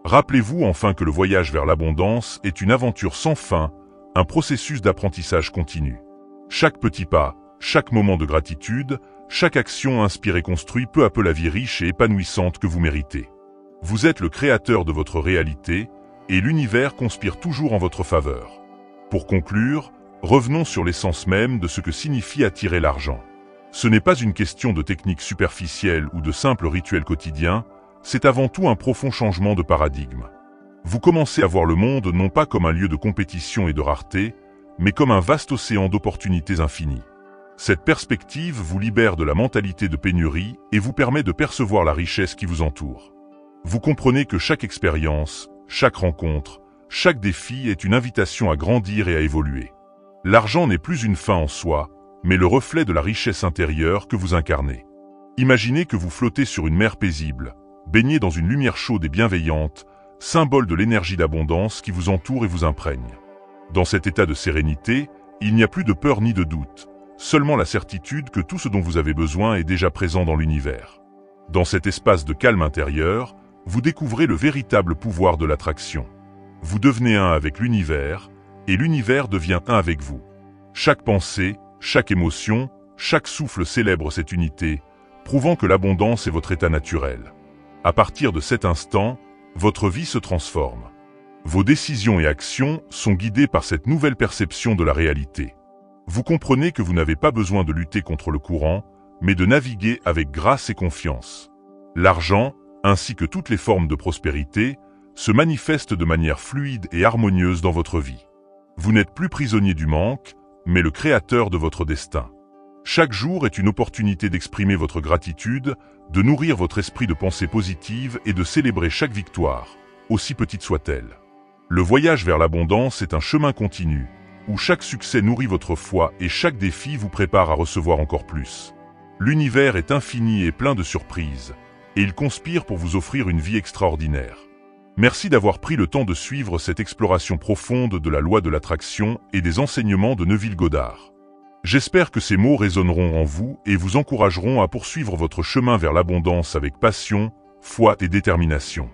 Rappelez-vous enfin que le voyage vers l'abondance est une aventure sans fin, un processus d'apprentissage continu. Chaque petit pas, chaque moment de gratitude, chaque action inspire et construit peu à peu la vie riche et épanouissante que vous méritez. Vous êtes le créateur de votre réalité, et l'univers conspire toujours en votre faveur. Pour conclure, revenons sur l'essence même de ce que signifie attirer l'argent. Ce n'est pas une question de technique superficielle ou de simples rituels quotidiens, c'est avant tout un profond changement de paradigme. Vous commencez à voir le monde non pas comme un lieu de compétition et de rareté, mais comme un vaste océan d'opportunités infinies. Cette perspective vous libère de la mentalité de pénurie et vous permet de percevoir la richesse qui vous entoure. Vous comprenez que chaque expérience, chaque rencontre, chaque défi est une invitation à grandir et à évoluer. L'argent n'est plus une fin en soi, mais le reflet de la richesse intérieure que vous incarnez. Imaginez que vous flottez sur une mer paisible, baigné dans une lumière chaude et bienveillante, symbole de l'énergie d'abondance qui vous entoure et vous imprègne. Dans cet état de sérénité, il n'y a plus de peur ni de doute, seulement la certitude que tout ce dont vous avez besoin est déjà présent dans l'univers. Dans cet espace de calme intérieur, vous découvrez le véritable pouvoir de l'attraction. Vous devenez un avec l'univers, et l'univers devient un avec vous. Chaque pensée, chaque émotion, chaque souffle célèbre cette unité, prouvant que l'abondance est votre état naturel. À partir de cet instant, votre vie se transforme. Vos décisions et actions sont guidées par cette nouvelle perception de la réalité. Vous comprenez que vous n'avez pas besoin de lutter contre le courant, mais de naviguer avec grâce et confiance. L'argent, ainsi que toutes les formes de prospérité, se manifestent de manière fluide et harmonieuse dans votre vie. Vous n'êtes plus prisonnier du manque, mais le créateur de votre destin. Chaque jour est une opportunité d'exprimer votre gratitude, de nourrir votre esprit de pensée positive et de célébrer chaque victoire, aussi petite soit-elle. Le voyage vers l'abondance est un chemin continu, où chaque succès nourrit votre foi et chaque défi vous prépare à recevoir encore plus. L'univers est infini et plein de surprises, et il conspire pour vous offrir une vie extraordinaire. Merci d'avoir pris le temps de suivre cette exploration profonde de la loi de l'attraction et des enseignements de Neville Goddard. J'espère que ces mots résonneront en vous et vous encourageront à poursuivre votre chemin vers l'abondance avec passion, foi et détermination.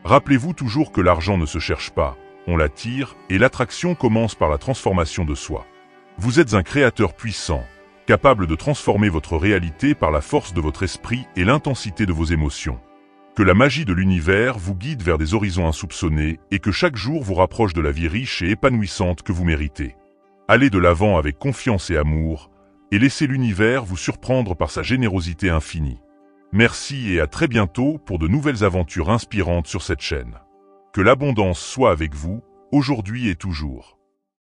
Rappelez-vous toujours que l'argent ne se cherche pas, on l'attire, et l'attraction commence par la transformation de soi. Vous êtes un créateur puissant, capable de transformer votre réalité par la force de votre esprit et l'intensité de vos émotions. Que la magie de l'univers vous guide vers des horizons insoupçonnés et que chaque jour vous rapproche de la vie riche et épanouissante que vous méritez. Allez de l'avant avec confiance et amour, et laissez l'univers vous surprendre par sa générosité infinie. Merci et à très bientôt pour de nouvelles aventures inspirantes sur cette chaîne. Que l'abondance soit avec vous, aujourd'hui et toujours.